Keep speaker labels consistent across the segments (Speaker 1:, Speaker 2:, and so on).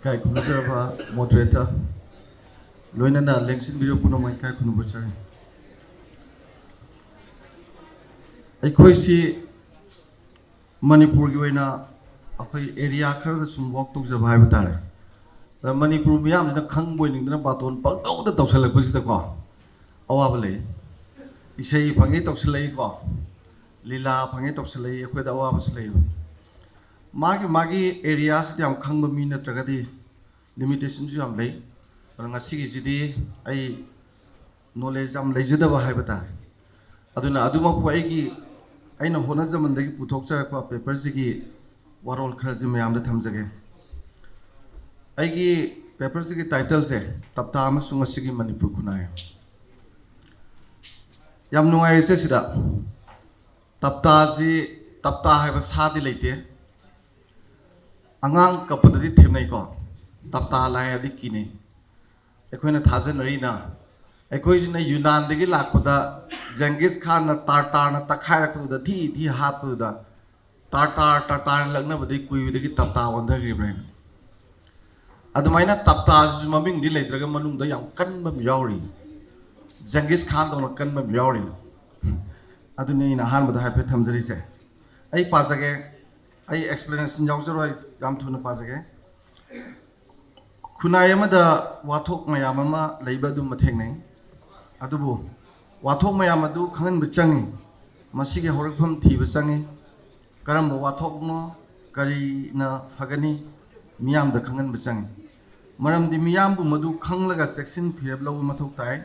Speaker 1: Kai Kunazava, moderator, Loinana, Lengsin Video Puno, Kai Kunubuchari. Aikoisi Manipur Guena, Akai area curve some walk to the Bible. The Manipur Miam is the Kang winning the baton, but all the Toxel was the car. Awabale. He say Pangit of Slay go. Lila Pangit of Slay, with the Awab slave. Magi areas the Kang Mina Tragadi limitations you am lay. But I see is I knowledge am lazy the Habita. Aduna Aduma Puagi, I know Honazam and the Putoxa papers, what all crazy may am the Tams again. I papers title say, Taptama Sungasigi Manipur Kunai. Yam no I says that Tapta have a sadi late. Angang Kapadi Timnako, Tapta Laya Dikini. Equina Tazan Arena. Equation Yunan de Gilakoda, Genghis Khan, Tartar, Takaraku, the tea, Hapuda, Tartar, Lagna, but they could with the Tapta on the river. Adamina Taptas, Maming delay, Dragamanum, the young Kanbam Yori. Genghis Khan on a Kanbam Yori. Aduna in a hand with the happy Tamsarise. I pass again. I explanation Yauser Ram to the pass again. Kunayama the Watok Mayamama, Labor do Matene. Adubu. Watok Mayamadu, Kan Bichangi. Masiki Horipum Tibasangi. Karambo Watok no, Karina Fagani, Miam the Kangan Bichangi. Maram the Miambu Madu Kanglaga section, Piablo Matok Tai.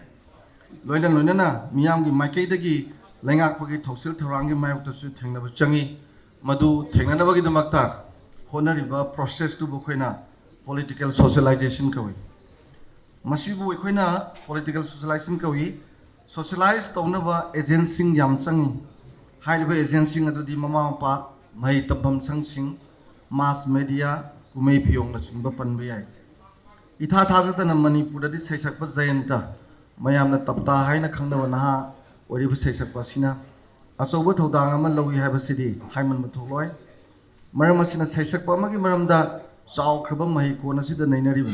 Speaker 1: Loyla Lunana, Miam the Makedagi, Langaki Toxil Tarangi Mayo to suit Tanga Bichangi. Madu Tenganabagi the Makta, Honoriva process to Bukwena, political socialization Kawi. Masibu Equina, political socialization Kawi, socialized Tonava agency Yamchangi, highway agency at the Mama Pa, Maitabam Changsing, mass media, who may be on the Simbapan Bi. It had Hazatan and Manipur, the Sesakpa Zayanta, Mayam the Tapta, Haina Kandavanaha, or even Sesakpasina. Also, what Hodangama we have a city, Hyman Matoloy. Maramasina Sesakpamaki Maramda, Sao Krabam Mahikona, the Nina Riven.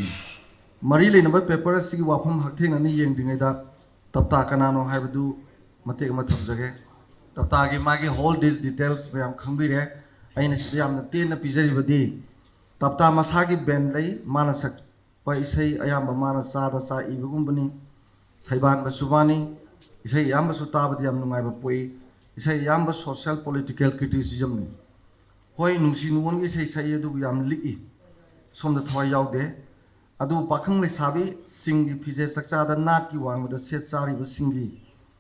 Speaker 1: Marili number paper, see Wapam Haking and Yang Dingada, Taptakanano Habadu, Mateka Matabzage. Taptagi Magi hold these details where I'm Kambire, I am the Tina Pizaribadi. Tapta Masagi Benley, Manasak, by say I am a Mana Sada Sa Ibugumbani, Saiban Basubani, say Yambasutaba Yamnumaiba Pui. Say Yamba social political criticism. Hoy Nushin won't say do Yam Lee. Some the toy out there. Adu Pakang Sabi, sing the pieces Sakta, Naki one with the set Sari was singy.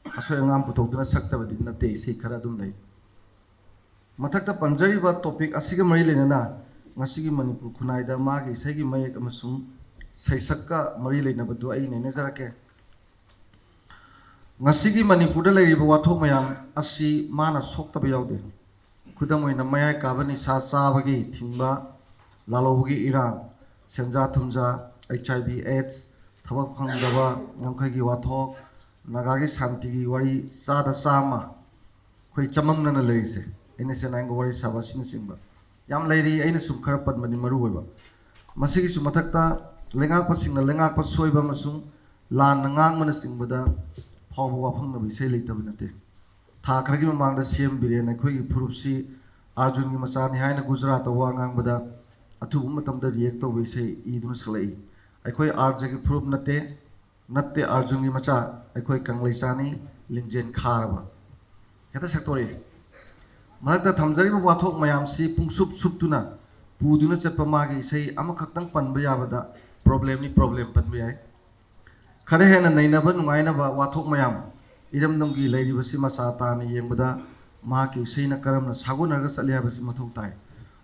Speaker 1: I saw a lamp to the sector within the day, say Karadunday. Matakta Panjariva topic, a Sigamarina, Masigi Manipu Kunaida, Magi, Sagi Mayek Amasum, say Saka, Marilina, but do I in Nezarake. Ngasigi Manipur leriba wathok mayam asi mana sokta bayaude khudam oina mayai kabani sa chabagi thingba lalobagi iran senja thumja HIV AIDS thabak phangdaba ngamkhagi wathok nagagi santigi wari sada sama khoi chamamna na lerise ene senang wari saba sin singba yam leiri aina sum khara padmani maru hoiba masigi su mathakta lengak pasingna lengak pa soiba masung lan ngang mana singbada Pawa Panga say later Vinate. Takragi among the same Biran, a quick Purupsi, Arjun Masani, Hina Gujarat, Wangang Bada, a two matam the reactor we say Idun Slay. I quite Arjaki Purup Nate, not the Arjun Macha, I quite Kanglisani, Linjen Karava. Yet a sectori. Mata Tamzari Watok Mayam si Pung Sup Suptuna, Puduna Sepamagi say Amakatang Panbayavada, problem Panbay. Karahan and Nainaban, Wainaba, Watok Mayam, Idam Dungi, Lady Vasima Satani, Yambada, Maki, Sina Karam, Sagunagas Aliabasimatai,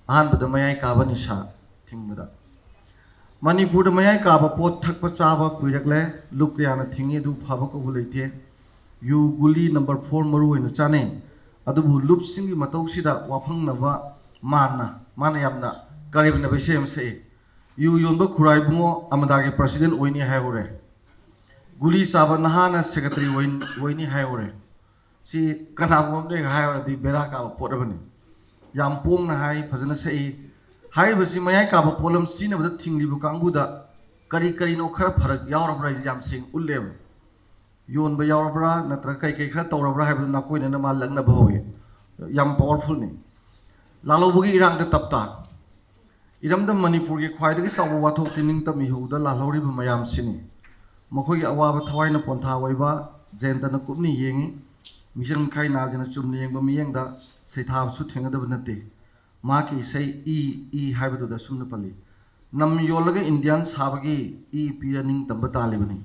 Speaker 1: and the Mayai Kabanisha, Timbada. Manipur the Mayai Kaba, Pot Takpachava, Kuyagle, Lukiana Tingi, do Pabako Hulete, you Guli number 4 Maru in the Chane, Adabu Lup Singi Matoshida, Wapang Nava, Manayamna, Karib Nabashem say, you Yumba Kuraibumo, Amadagi President Winnie Havore. Guli Saba Nahana Secretary Winnie Havore. See, Kanawam de Hire the Beraka Portavani. Yampung Nahai, Pazana say, हाइबसी मयाई carb pollen सिनबद थिंगलिबु कांगुदा करी करीनो खरा फरक यावरब्रा याम सिंग उल्लेब योनब यावरब्रा नत्र कई कई खरा तौरब्रा हाइबदु नाकोइना मा लग्नब होय याम powerful नि लालौबगी इरांग द तपता इरमद मणिपुर के ख्वाइदगी सावो वाथोक तिनिंग तमिहुदा लालौरिब मयाम सिनी मखोई अवाब थवाइना पोंथा वैबा जेंतन कुपनी येंगी मिशन खाई नाजना चुमनी येंग मियेंगदा सैथाब सु थेंगदब नते माकी सै ई हाइबदुदा सुमन पल्ली नम योलग इंडियन साबगी ई पीरनिंग तंब तालिबनी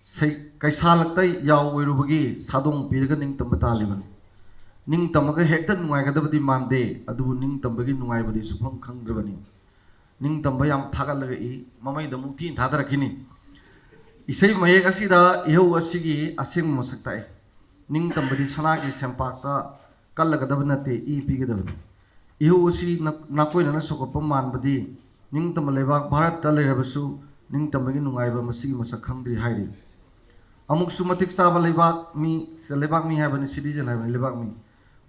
Speaker 1: सै कैसालक्ता याव ओइरुबगी सादोंग पीरग निंग तंब तालिबनी निंग तंबग हेक्ता नुंगाइगदबदी मानदे अदुबु निंग तंबगी नुंगाइबदी सुफम खंगद्रबनी निंग तंब याम थागलग ई ममैदा मुक्ति थादरखिनी इसै मयेक असिदा इहौ असिगी असिंग मसक्ताई निंग तंबदी सनागी सेंपाक्ता कल्लगदब नते ई पीगदबनी इहौ असि नाकोइना सोकप मानबदी निंग तंब लेबाक भारत ता लेरबसु निंग तंबगी नुंगाइबा मसिगी मसक खंगद्रि हाइरि अमुकसु मतिक चाबा लेबाक मी हाइबनी सिटीजन हाइबनी लेबाक मी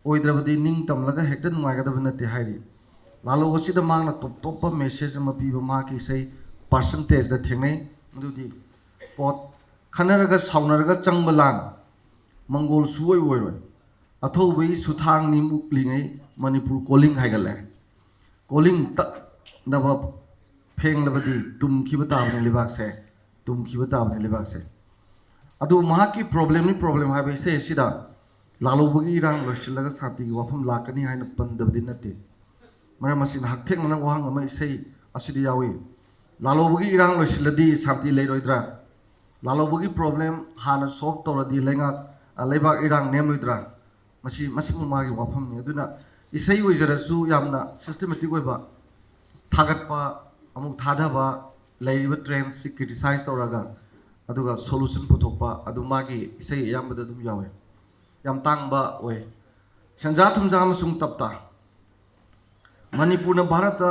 Speaker 1: ओइद्रबदी निंग तंबलगा हेक्ता नुंगाइगदब नते हाइरि लालो असिदा मांगना टॉप टॉप मेसेज अमा पीबा माकी सै परसेंटेज दा थेंगनै मदुदी कोट खनरगा साउनरगा चंगबलान मंगोल सुवै वोइरोय अथौबै सुथांग नि मुक्लिङै मणिपुर कोलिंग हाइगले कोलिंग त नब फेंगलबदी तुमखिबा ताबने लेबाकसे तुमखिबा ताबने लेबाकसे अदु महाकी प्रॉब्लम हाइबे से सिदा लालोबगी इरांग लोसिलगा सातिगी वाफम लाकनी हाइना पंदबदी नते मरम असिन हक्थेंगना वाहंग अमा इसै असिदि यावी लालोबगी इरांग लोसिलदी शांति लेरोइद्रा लालोबगी प्रॉब्लम हाना सॉल्व तौरदी लेंगा लेबाक इरांग नेमोइद्रा मसी मागी वाफमनी अदुना इसै ओइजरसु यामना सिस्टमेटिक ओइबा थागतपा अमुक थादबा लेरिबा ट्रेंड सि क्रिटिसाइज तौरगा अदुगा सोल्यूशन पुथोकपा अदु मागी इसै यामबदा दुम यावे याम तांगबा ओइ संजा थुमजा अमसुंग तपता मणिपुरना भारत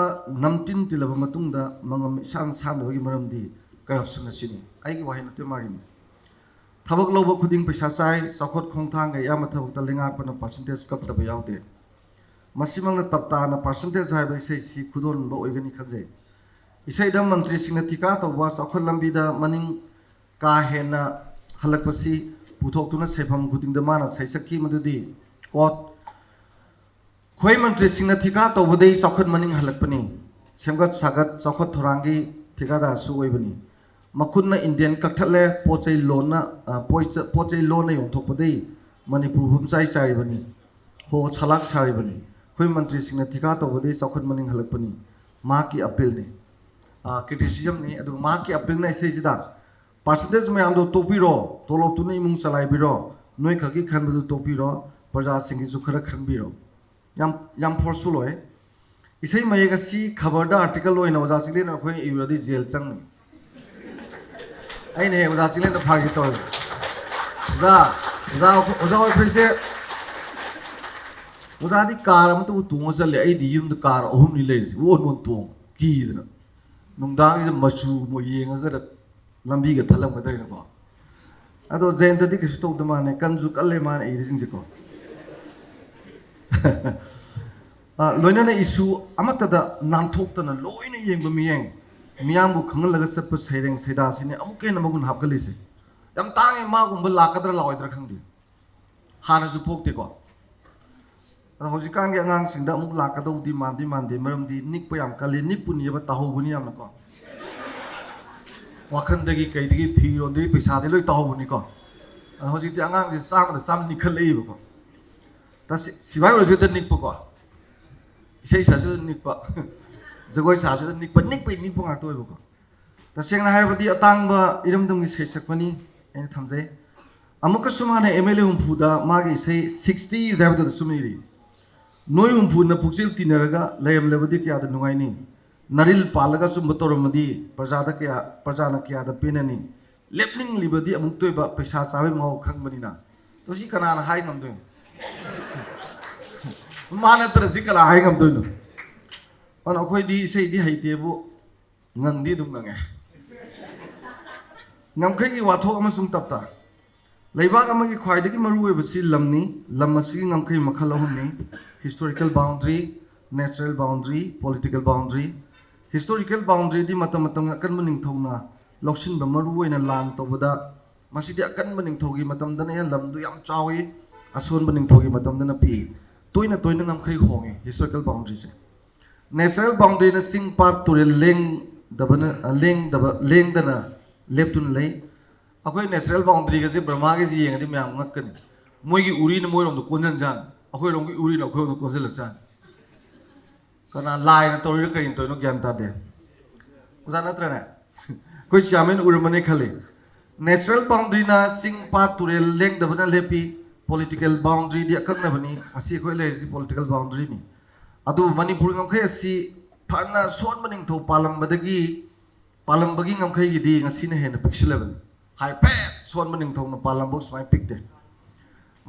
Speaker 1: नमतिन तिलबा मतुंगदा मंगम इसान सानबगी मरमदी करप्शन असिनी आइगी वाहि नते मागिनी थबक लौब खुदिंग पैसा चाय चौखट खोंथांग याम थबक लेंगाकपना परसेंटेज कपतबा यावदे मसिमंगना तपताना परसेंटेज हाइबा इसै सि खुदोनबा ओइगनी खंजे इसैदा मंत्री सिंगना थिका तौबा चौखट लंबीदा मनिंग का हेना हलकपसी पुथोक्तुना सेफम खुदिंगदा माना सैसकी मदुदी कोट खोई मंत्री सिंगना थिका तौबदे चौखट मनिंग हलकपनी सेमगत सागत चौखट थोरांगी थिकादार सु ओइबनी मकुन्ना इंडियन कथले पोचै लोन योंथोकपदे मणिपुर भूमचाई चाइबनी हो छलाक सारिबनी खोई मंत्री सिंगना थिका तौबदे चौखट मनिंग हलकपनी माकी अपील ने क्रिटिसिजम ने अदु माकी अपील ने इसैजिदा परसेंटेज मैम दो तोपीरो तोलोप तुना इमुंग चलाइबिरो नोय खगी खनबदु तोपीरो प्रजा सिंगी जु खरा खनबिरो याम फोर्सफुल होय इसै मयेगसी खबरदा आर्टिकल ओइना ओजा चिलेन अखोय इउरदी जेल चंगनी आइने ओजा चिलेन द फागी तोय ओजा ओखैसे ओजादी कार अमतु तुंग चले आइदी युम द कार अहुम नि लेसी वो नोन तुंग कीदना नुंदांग इज मचु मो येंगा लंबी का थलम का तरीका को अदो जेंतदी किसु तो दमाने कंजु कल्ले मान ए रिजिंग को लोइना इशू अमतदा नामथोक्तना लोइना येंग मियांगु खंगलगा चप सैरेंग सैदासिने अमुके नमगुन हापगलिसे यम तांगे मागुंब लाकदरा लावइद्रा खंगदि हानाजु पोक्ते को हौजिकांगे अंगांग सिंदा अमुक लाकदौदी मानदे मरमदि निकप याम कले निपुनियबा ताहौबुनि यामना को वाखंदगी कईदगी फीरोंदगी पैसादे लोई ताहौबुनिको हौजिकति अंगांगे चामदा चाम निखलैबको ता सिबाय ओजुदा निकपको इसै साजु निकप जगोय साजु निकप निकप गातोयबको तसेंगना हायबदि अतांगबा इरमदमगी सैसकपनी एन थमजै अमुक सुमाने एमएलए हुमफुदा मागी सै 60 जाबदा सुमिरी नोय हुमफुना पुक्सिल तिनरगा लेमलेबदि क्यादा नुगाइनी नरिल पालगा चुम्ब तोरमदि प्रजाना क्यादा पेननी लेपनिंग लिबदि अमुक तोयबा पैसा चाबे माव खंगबनिना तोसी कनाना हाय ngमदोय माना तरसी कला हाय ngमदोय नो अन अखोयदि सैदि हाइतेबु ngंगदि दुम ngंगे ngमखैगी वाथोक अमसुंग तपता लेबाक अमगी ख्वाइदगी मरु ओइबसि लमनी लम असि ngमखै मखल अहुमनी historical boundary natural boundary political boundary historical boundary di matam akan maningthona loksin ba maru oina lan tobada masidi akan maningthogi matam dana yan lamdu yam chawi ason maningthogi matam dana pi toina ngam khai hongi historical boundary se natural boundary na sing pat to leng dabana leng dana leptun lei akoi natural boundary ga se brahma ge ji yeng di myam ngakkan moi gi uri na moi rom do konjan jan akoi rom gi uri na akoi rom do konjan lak jan kana lai na to ri kain to no gyan ta de uza na tra na koi chamen urmane khale natural boundary na sing pat to leng dabana lepi political boundary di akak na bani asi koi le si political boundary ni adu manipur ngam khai asi phana son maning tho palam badagi palam bagi ngam khai gi di ngasi na hen pixel level hai pe son maning tho na palam box mai pick de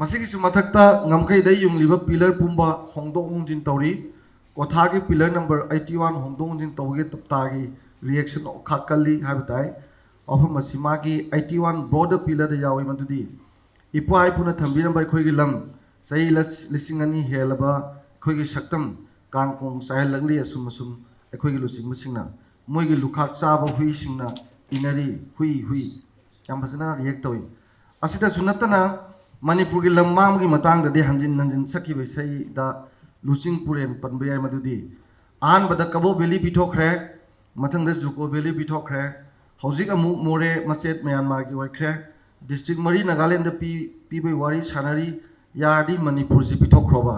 Speaker 1: masigi su mathakta ngam khai dai yung liba pillar pumba hongdong hongjin tawri kotha gi pillar number 81 hongdong hongjin tawge tapta gi reaction khakali habitai ofam masima gi 81 border pillar da yawi madudi ipai puna thambina bai khoi gi lam sai lising ani helaba khoi gi saktam kangkong sahel lagli asum khoi gi lusing musingna moi gi lukhak chaba hui singna inari hui yam basana react toy asita sunatana manipur gi lamam gi matang da de hanjin sakhi bai sai da lusing puren panbay madudi an bada kabo valley pithokre mathang da juko valley pithokre hojik amu more machet myanmar gi waikre district mari nagaland da pi bai wari sanari yadi manipur si pithokroba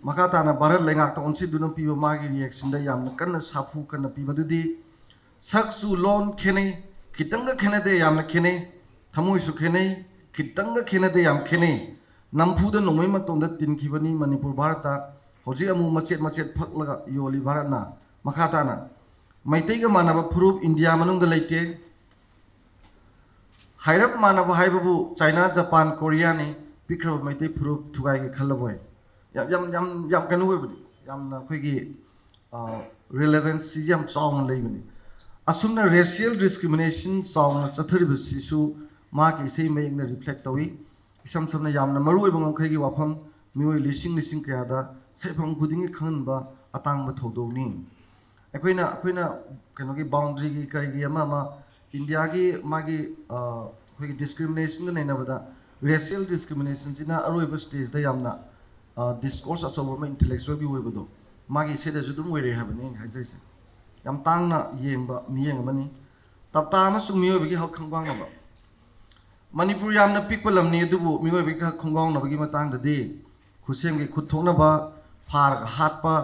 Speaker 1: makata na barat lengak to onsi duna pi ma gi reaction da yam kan safu kan pi madudi saksu lon khene kitanga khene de yam khene thamoi su khene kitanga khene de yam khene nampu da nomai ma tong da tin khibani manipur bharata hoji amu machet phaklaga yoli bharatna makata na maitai ga manaba proof india manung da leite hairap manaba haibabu china japan korea ni pikra maitai proof thugai ge khalaboi yam kanu we budi yam na khoi gi relevance si yam chong lei bani asumna racial discrimination chong na chathari bisi su ma ki sei mai na reflect tawi isam samna yamna maru oi bangam khai gi wafam mioi lising kya da sepham khuding khan ba atang ba thodo ni akoina kano gi boundary gi kai gi ama india gi magi khoi gi discrimination na na bada racial discrimination jina aroi ba stage da yamna discourse achoba ma intellectual bi oi bado magi se da judum oi re ha bani hai jai se yam tang na yengba miyeng mani tapta ma su mioi bi hok khangwang na ba manipur yamna pikpa lamni adubu mioi bi khangwang na bagi matang da de khusem gi khuthong na ba phar hatpa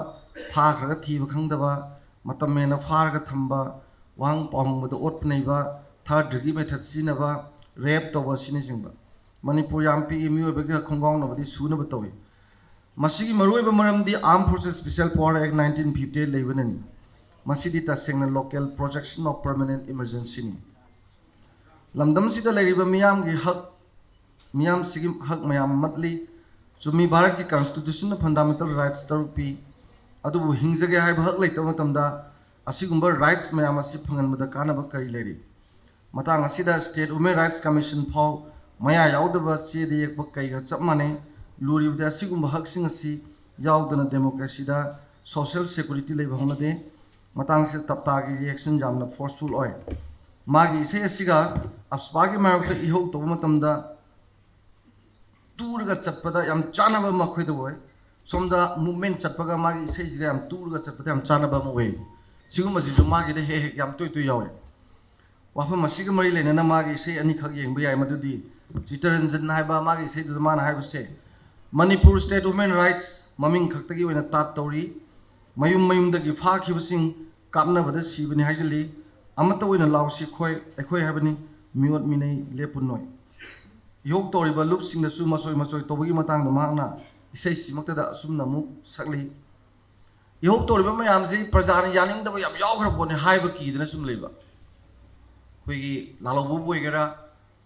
Speaker 1: phar ga thi ba khang da ba matam me na phar ga thamba wang pong ba da ot nei ba third degree method sina ba rape to ba sini jingba manipur yam pi mioi bi khangwang na ba di su na ba tawi masigi maroi ba maram di armed forces special power act 1958 leibanani masidi ta sengna local projection of permanent emergency ni lamdam sida leriba miyam gi hak miyam sigim hak mayam matli chumi bharat ki constitution na fundamental rights tarupi adubu hingjage hai hak leita matamda asigumba rights mayam asi phangan mada kana ba kari leri matang asida state women rights commission phau maya yaudaba che de yak ba kai ga chapmane luri da asigumba hak sing asi yaudana democracy da social security leiba honade matang se tapta gi reaction jamna forceful oi magi se asiga apspagi marok iho to matamda turga chatpada yam chanaba ma khoida boy somda movement chatpaga magi se jiga yam turga chatpada yam chanaba ma we siguma si magi de he yam toy yawe wafa masiga mari lena na magi se ani khak yeng ba yai madudi jitaranjan haiba magi se du man haiba se manipur state women rights maming khaktagi wena tat tori mayum dagi pha khibasing kapna bada sibani haijali amata wena lawsi khoi habani miot minai lepunoi yok tori ba lup sing da su masoi tobagi matang da mahna isai simakta da sumna mu sakli yok tori ba mayam si prajani yaning da yam yaw bone haiba ki dana sum leiba khoi gi lalobu boi gara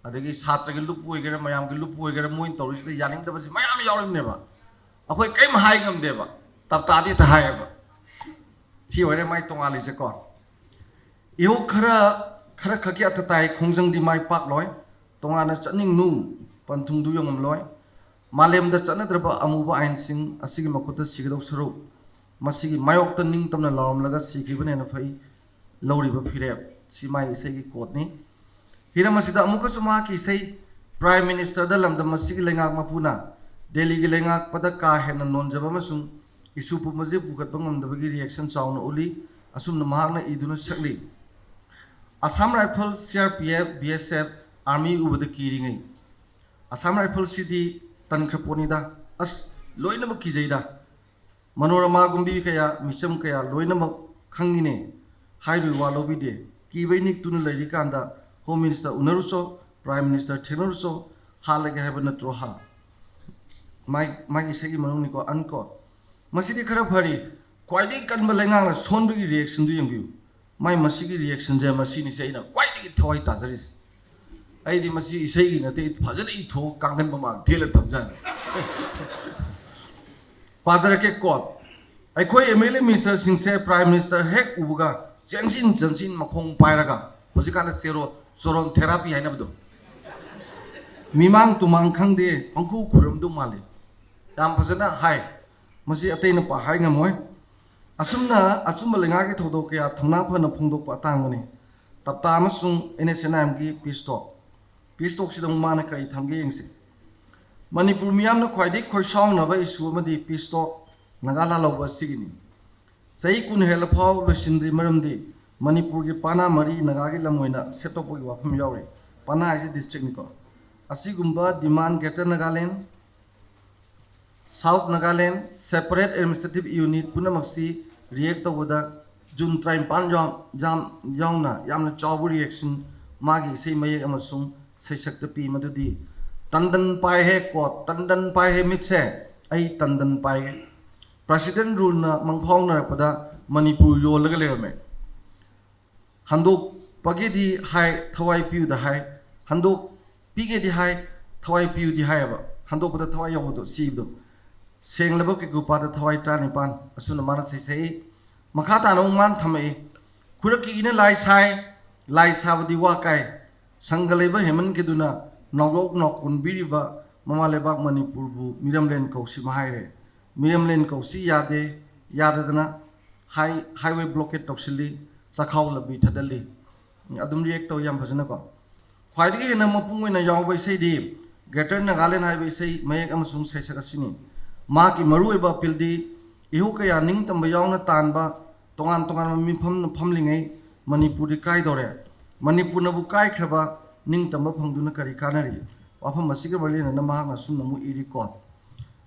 Speaker 1: adagi satra gi lup boi gara mayam gi lup boi gara moin tori si yaning da si mayam yawrim ne ba akhoi kaim hai ngam de ba tap ta di ta hai ba thi ore mai tonga li se ko iho khara khaki atatai khongjang di mai pak loi tonga na chaning nu panthung du yongam loi malem da chana draba amuba ain sing asigi makuta sigdo saru masigi mayok ta ning tamna lawam laga sikibane na phai lawriba phirep si mai isai gi quote ni hira masida amuka suma ki sei prime minister da lamda masigi lengak mapuna delhi gi lengak pada ka hena nonjaba masung isu pu maje pukat bangam da bagi reaction chawna uli asum na mahakna iduna sakli Assam Rifles CRPF BSF Army ubada kiringai Assam Rifles sidi tankraponi da as loina mak kijaida Manorama gumbi kaya misam kaya loina mak khangine hairu walobi de kibai nik tunu lari kanda Home Minister unaruso Prime Minister thenaruso halaga habana troha mai isagi manung ni ko anko masidi khara phari kwaidi kanba lengang na sonbigi reaction du yengbiu mai masigi reaction je masini sei na kwaidi thawai tajaris aidi masi isai na te phajana I tho kangan mama thela tamjan pajara ke ko ai khoi MLA minister singse Prime Minister hek ubuga jansin makhong pairaga hojikana zero soron therapy haina bdo mimang tumang khangde pangku khuram du male dam phajana hai masi ateina pa hai ngamoy asumna achumba lenga ge thodo kya thangna phana phongdok pa tangani tapta amasung NSNM gi peace talk sidang mana kai thamge yengse Manipur miyam na khwaidik khoisaung na ba isu amadi peace talk nagala lawba sigini sai kun hela phaw losindri maramdi Manipur gi pana mari nagagi lamoina setop gi wafam yawre pana is district ni ko asigumba demand greater Nagaland South Nagaland separate administrative unit punamaksi react tawada June 35 yamna chawu reaction magi sei mayek amasung sei sakta pi madudi tandan pai he ko tandan pai he mixe ai tandan pai president rule na mangphong na pada Manipur yolaga lerame handok pagedi hai thawai piu da hai handok pigedi hai thawai piu di hai ba handok pada thawai yodo sibdo senglabo ke gupa da thawai trani pan asuna mana sei makhata no man thamai khuraki ina lai sabdi wa kai sangaleba heman ke duna nogok nokun biriba mamalebak Manipur bu miramlen kausi mahaire miramlen kausi yadadana highway blockade toksili sakhaw labi thadali adum react to yam phajana ko khwaidigi hena mapung oina yawbai sei di Greater Nagaland highway sei mayek amasung sei sakasini ma ki maru eba pildi ihu kaya ning tamba yawna tanba tongan mi phamlingai Manipur di kai dore Manipur na bu kai khraba ning tamba phangduna kari kanari wafam masiga barlina na mahang asum namu iri ko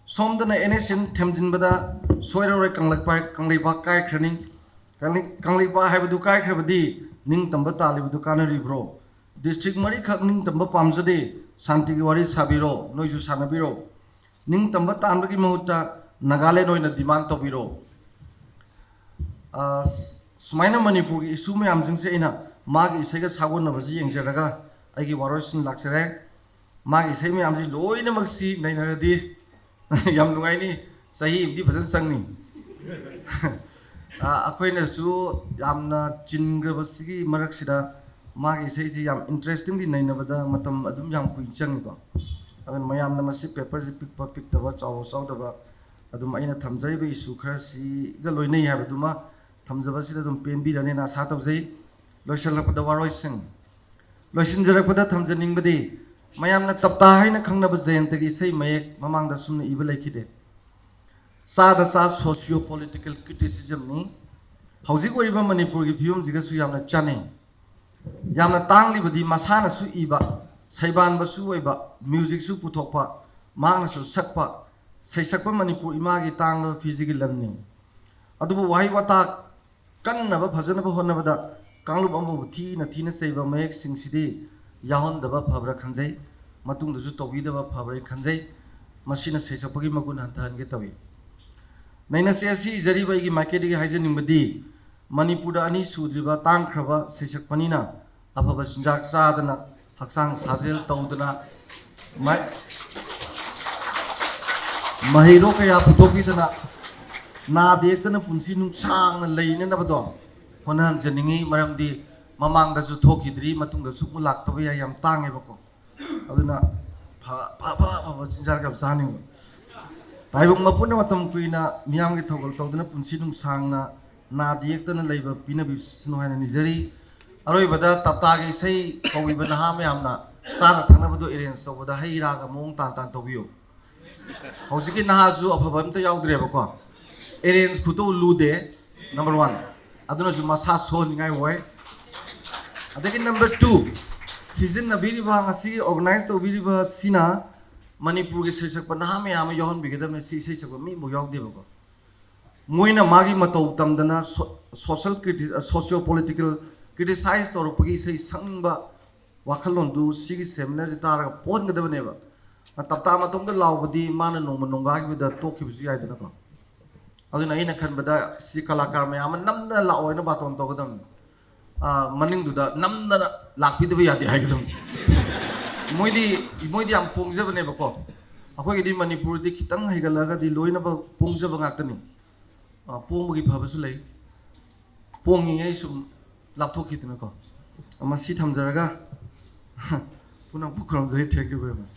Speaker 1: somdana NSN themjinbada soirore kanglaiba kai khrani kanglaiba haibadu kai khrabadi ning tamba talibudu kanari bro district mari khak ning tamba pamjade santi gi wari sabiro noisu sanabiro ning tamba tanbagi mahutta Nagaland oina demand to biro sumaina Manipur gi isu mayam jingse ina magi isaiga sagon na baji yengjaraga aigi waroisin laksare magi isai mayam ji loina maksi nainaradi yam lungai ni sahi imdi bhajan sangni akoina chu yamna chingrabasigi maraksida magi isai ji yam interesting di nainabada matam adum yam kui changi ko agan mayam na masi paper ji pick taba chaw daba adum aina thamjai be isu khara si ga loinai habaduma thamjabasida dum penbi rane na sa tawjai loisalakpada waroising loisinjarapada thamjaningbadi mayamna tapta haina khangnaba jayantagi sei mayek mamangda sumna iba laikide sada sa socio political criticism ni hauzik oriba Manipur gi phiyom jiga su yamna chane yamna tanglibadi masana su iba saiban ba su oiba music su puthokpa mangna su sakpa saisakpa Manipur imagi tangla physical lanni adubu wahi wata kannaba phajana ba honnabada Kanglup ambu thina seiba mayek singsidi yahon daba phabra khanjai matung dasu tobi daba phabra khanjai masina seisapagi magun hantan ge tawi naina se asi jari bai gi market gi haijen badi Manipur da ani sudriba tang khraba seisakpanina afaba sinjak sadana haksang sajel tawdana mahiro kaya putoki dana na dektana punsi nung sang na leina na bado honan janingi maramdi mamang da su thokidri matung da su mulak tabi yam tange bako aduna pha sinjar gam sani ताइबंग मपुन मतम कुइना मियाम के थोगल तौदना पुंसी नुंसांगना नाद येक्तना लेबा पिना बिसनो हायना निजरी अरोय बदा तप्ता के सही कौई बना मयामना साना थंगना बदो अरेंज तौबदा हैरा का मोंग तान तान तौबियो हौजिकी नहाजु अफबा अमता याउद्रेबको अरेंज खुतो लुदे नंबर 1 अदुना जु मसा सोनिंगाय वय अदगी नंबर 2 सीजन नबीरिबा ngasi organize तौबिरिबा सिना मणिपुर के सैसक नहा मैम यौन बिगदम सैसक मी यादेबको मोइना मागी मतौ तमदना सोशल पॉलिटिकल क्रिटिसाइज तौरपगी सै संग वाखलोंदु सिगी सेमिनार जे तारगा पोनगदबनेबा तप्ता मतोंद लाउबदी माना नोंम नोंगागिबदा तोखिबसु याइदनको अदुना अइना खनबदा सि कलाकार मैम नमना लाओयना बातोन तोगदम मनिंगदुदा नमना लाखपिदबा यादे हाइगदम मोइदी याम पोंगजबनेबको अखोइगदी मणिपुरदी खितंग हैगलगदी लोइनब पोंगजब गातनी पोंबगी फबसु लई पोंगिङै सुम लाथोखितनको मसी थमजरगा पुनः पुखरमजै थैंक यू वेरी मच